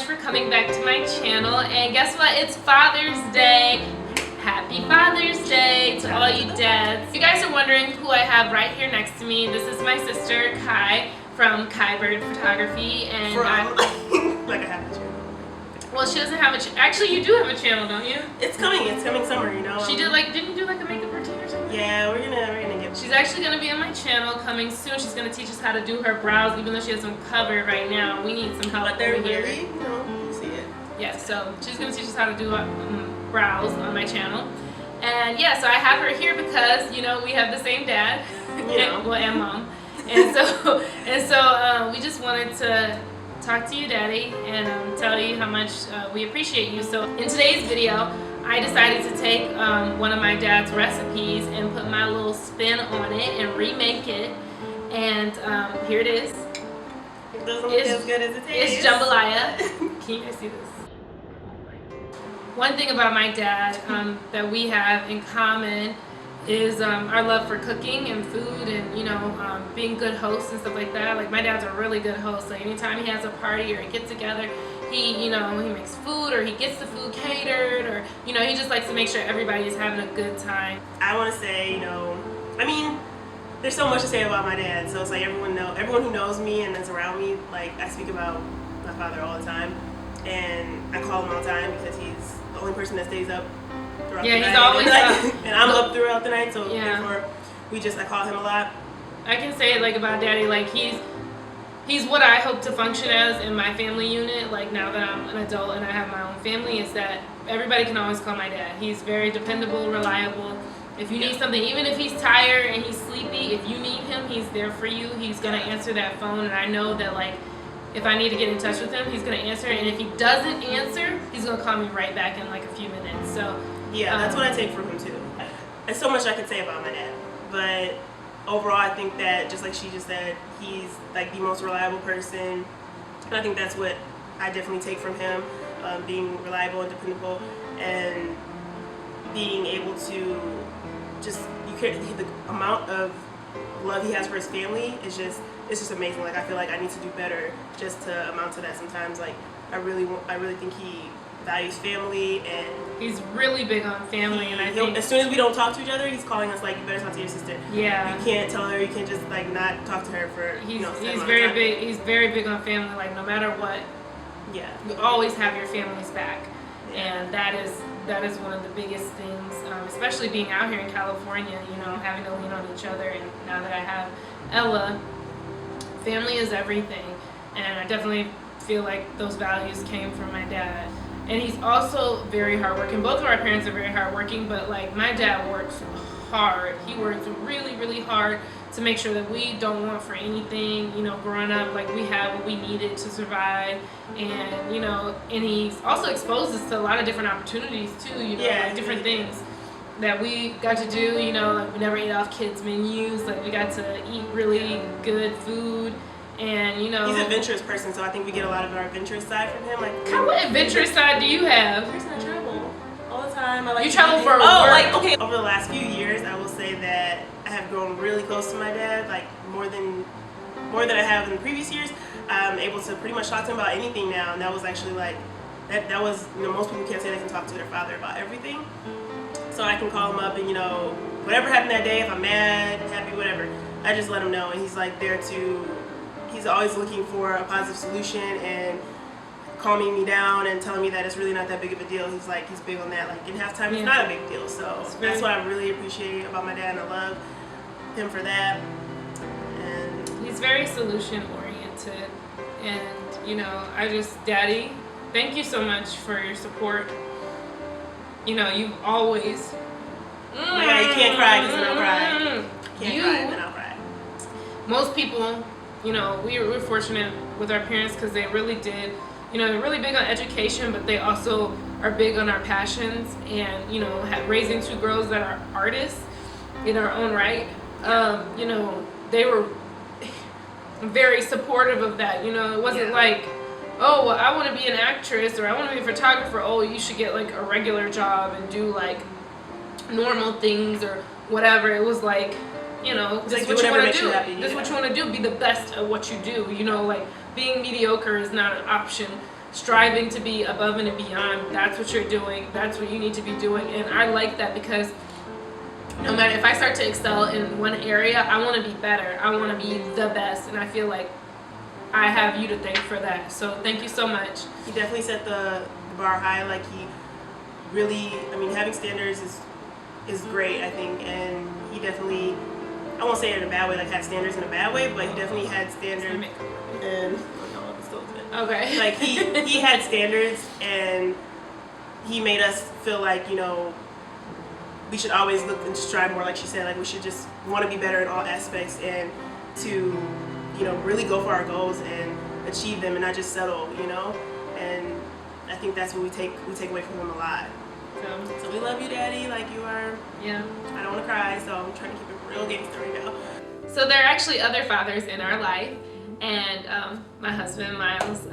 for coming back to my channel. And guess what? It's Father's Day. Happy Father's Day to all you dads. If you guys are wondering who I have right here next to me, this is my sister Kai from Kai Bird Photography. And like I have a channel. Well, she doesn't have a channel. Actually, you do have a channel, don't you? It's coming summer, you know. She didn't you do like a makeup routine or something? Yeah, we're gonna get. She's actually gonna be on my channel coming soon. She's gonna teach us how to do her brows, even though she has them covered right now. We need some help. But they're over here. really, you know, you see it. Yeah, so she's gonna teach us how to do brows on my channel. And yeah, so I have her here because, you know, we have the same dad, and mom. And so we just wanted to talk to you, Daddy, and tell you how much we appreciate you. So in today's video, I decided to take one of my dad's recipes and put my little spin on it and remake it. And here it is. It doesn't look as good as it tastes. It's jambalaya. Can you guys see this? One thing about my dad that we have in common is our love for cooking and food and, you know, being good hosts and stuff like that. Like, my dad's a really good host. Like, anytime he has a party or a get-together, he makes food, or he gets the food catered, or, you know, he just likes to make sure everybody is having a good time. I want to say, you know, I mean, there's so much to say about my dad. So it's like everyone who knows me and is around me, like, I speak about my father all the time, and I call him all the time because he's the only person that stays up throughout the night. Yeah, he's always up. And I'm up throughout the night, so yeah. Therefore, I call him a lot. I can say, like, about Daddy, like, he's what I hope to function as in my family unit. Like, now that I'm an adult and I have my own family, is that everybody can always call my dad. He's very dependable, reliable. If you need something, even if he's tired and he's sleepy, if you need him, he's there for you. He's gonna answer that phone, and I know that, like, if I need to get in touch with him, he's gonna answer, and if he doesn't answer, he's gonna call me right back in like a few minutes. So yeah, that's what I take from him too. There's so much I could say about my dad, but overall, I think that, just like she just said, he's like the most reliable person, and I think that's what I definitely take from him, being reliable and dependable, and being able to the amount of love he has for his family is just amazing. Like, I feel like I need to do better just to amount to that sometimes. Like, I really think he values family, and he's really big on family. And I think as soon as we don't talk to each other, he's calling us like, you better talk to your sister. Yeah, you can't tell her, you can't just like not talk to her for he's very big. He's very big on family. Like, no matter what, yeah, you always have your family's back. Yeah. And that is one of the biggest things, especially being out here in California, you know, having to lean on each other. And now that I have Ella, family is everything. And I definitely feel like those values came from my dad. And he's also very hardworking. Both of our parents are very hardworking, but like, my dad works hard. He works really, really hard to make sure that we don't want for anything, you know, growing up. Like, we have what we needed to survive, and, you know, and he's also exposed us to a lot of different opportunities too, you know, like different things that we got to do, you know, like, we never ate off kids' menus, like, we got to eat really good food. And, you know, he's an adventurous person, so I think we get a lot of our adventurous side from him. Like, what adventurous side do you have? The person I travel all the time. I like you travel for work. Like, okay. Over the last few years, I will say that I have grown really close to my dad, like more than I have in the previous years. I'm able to pretty much talk to him about anything now, and that was actually like that was, you know, most people can't say they can talk to their father about everything. So I can call him up, and, you know, whatever happened that day, if I'm mad, happy, whatever, I just let him know, and he's like there to. He's always looking for a positive solution and calming me down and telling me that it's really not that big of a deal. He's big on that. Like, in halftime, it's not a big deal. So that's what I really appreciate about my dad, and I love him for that. And he's very solution oriented. And, you know, Daddy, thank you so much for your support. You know, you've always. You can't cry because then I'll cry. Can't cry and then I'll cry. Most people, you know, we're fortunate with our parents because they really did, you know, they're really big on education, but they also are big on our passions, and, you know, raising two girls that are artists in our own right, you know, they were very supportive of that. You know, it wasn't like, oh, well, I want to be an actress, or I want to be a photographer. Oh, you should get like a regular job and do like normal things or whatever. It was like, you know, this is what you want to do. This is what you want to do. Be the best at what you do. You know, like, being mediocre is not an option. striving to be above and beyond. That's what you're doing. That's what you need to be doing. And I like that because no matter if I start to excel in one area, I want to be better. I want to be the best. And I feel like I have you to thank for that. So thank you so much. He definitely set the bar high. Like he really, I mean, having standards is great, I think. And he definitely, I won't say it in a bad way, like had standards in a bad way, but he definitely had standards. And okay. Like he had standards, and he made us feel like, you know, we should always look and strive more, like she said, like we should just want to be better in all aspects and to, you know, really go for our goals and achieve them and not just settle, you know. And I think that's what we take away from him a lot. So we love you, Daddy, like you are. Yeah. I don't want to cry, so I'm trying to keep it real gangster right now. So there are actually other fathers in our life, and my husband, Miles,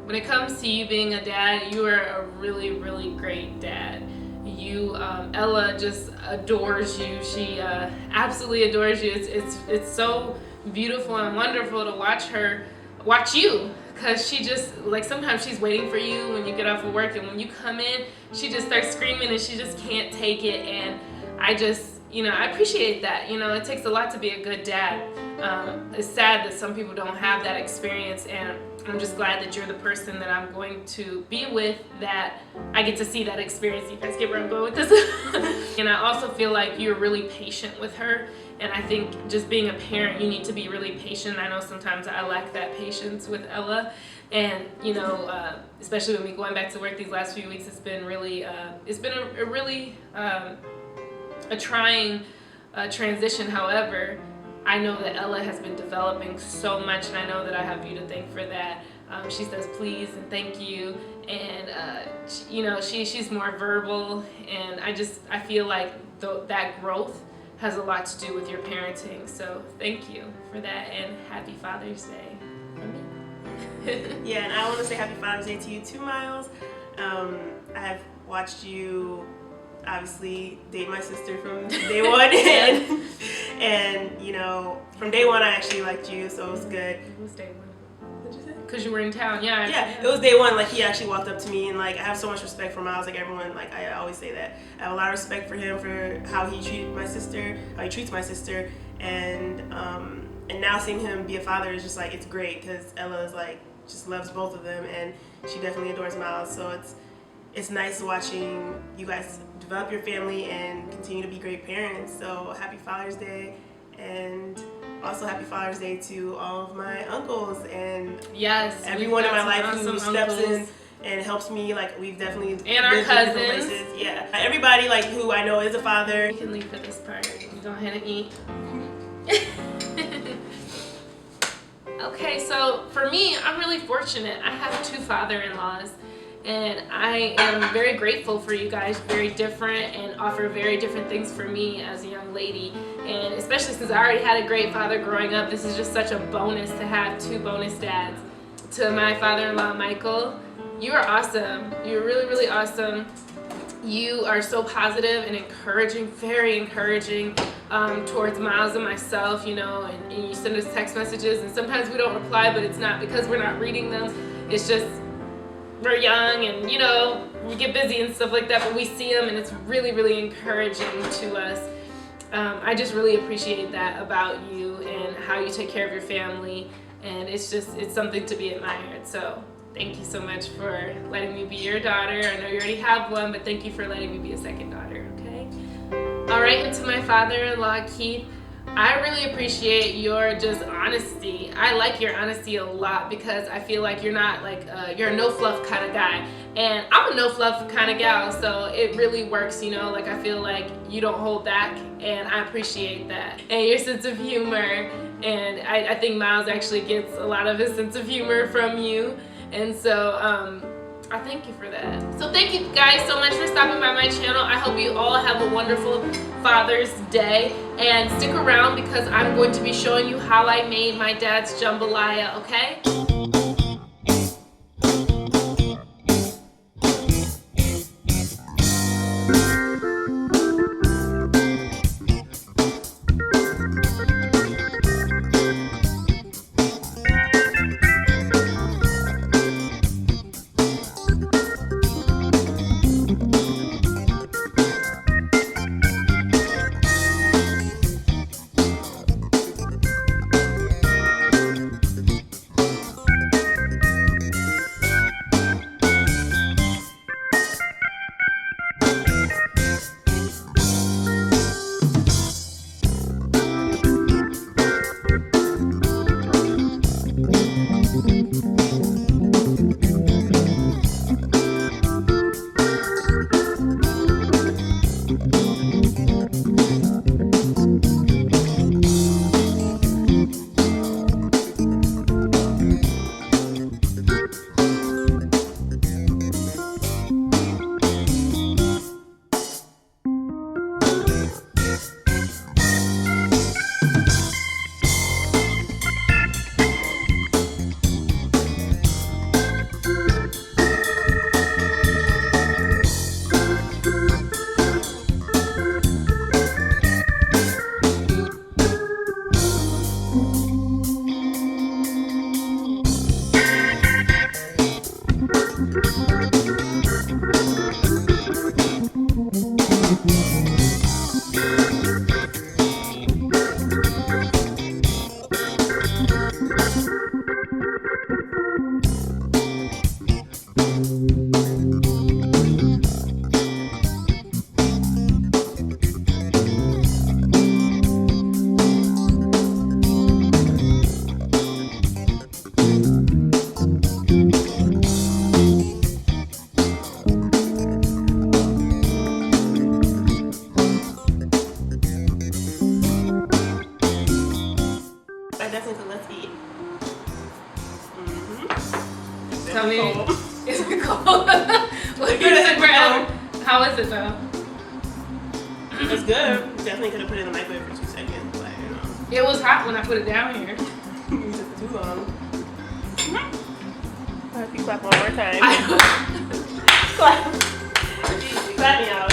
when it comes to you being a dad, you are a really, really great dad. You, Ella just adores you. She absolutely adores you. It's so beautiful and wonderful to watch you, because she just, like, sometimes she's waiting for you when you get off of work, and when you come in, she just starts screaming and she just can't take it. And I just, you know, I appreciate that. You know, it takes a lot to be a good dad. It's sad that some people don't have that experience, and I'm just glad that you're the person that I'm going to be with, that I get to see that experience. You guys get where I'm going with this? And I also feel like you're really patient with her, and I think just being a parent, you need to be really patient. I know sometimes I lack that patience with Ella, and you know, especially when we going back to work these last few weeks, it's been really, a trying transition. However, I know that Ella has been developing so much, and I know that I have you to thank for that. She says please and thank you, and you know, she's more verbal, and I feel like that growth has a lot to do with your parenting. So thank you for that, and happy Father's Day from me. Yeah, and I want to say happy Father's Day to you too, Miles. I have watched you obviously date my sister from day one, and you know, from day one I actually liked you, so it was good. It was day one. What did you say? Because you were in town. Yeah, it was day one. Like, he actually walked up to me, and like I have so much respect for Miles. Like everyone, like I always say that I have a lot of respect for him, for how he treated my sister, how he treats my sister, and now seeing him be a father is just like, it's great, because Ella is like, just loves both of them, and she definitely adores Miles. So it's nice watching you guys develop your family and continue to be great parents. So happy Father's Day, and also happy Father's Day to all of my uncles and everyone in my life who steps in and helps me. Like, we've definitely and our cousins. Yeah, everybody like who I know is a father. You can leave for this part. You go ahead and eat. Okay, so for me, I'm really fortunate. I have 2 father-in-laws, and I am very grateful for you guys. Very different, and offer very different things for me as a young lady. And especially since I already had a great father growing up, this is just such a bonus to have 2 bonus dads. To my father-in-law, Michael, you are awesome. You're really, really awesome. You are so positive and encouraging, very encouraging towards Miles and myself, you know, and you send us text messages, and sometimes we don't reply, but it's not because we're not reading them. It's just we're young, and you know, we get busy and stuff like that, but we see them, and it's really, really encouraging to us. I just really appreciate that about you and how you take care of your family, and it's something to be admired. So thank you so much for letting me be your daughter. I know you already have one, but thank you for letting me be a second daughter, okay? All right, and to my father-in-law, Keith, I really appreciate your just honesty. I like your honesty a lot, because I feel like you're not like, you're a no-fluff kind of guy. And I'm a no-fluff kind of gal, so it really works, you know? Like, I feel like you don't hold back, and I appreciate that. And your sense of humor, and I think Miles actually gets a lot of his sense of humor from you. And so, I thank you for that. So thank you guys so much for stopping by my channel. I hope you all have a wonderful Father's Day, and stick around because I'm going to be showing you how I made my dad's jambalaya, okay? definitely could. Let's eat. Tell me, cold. is it cold? Look, you took forever. How is it though? It's good. Definitely could have put it in the microwave for 2 seconds, but you know. It was hot when I put it down here. You took too long. If you clap one more time. Clap. Clap me out.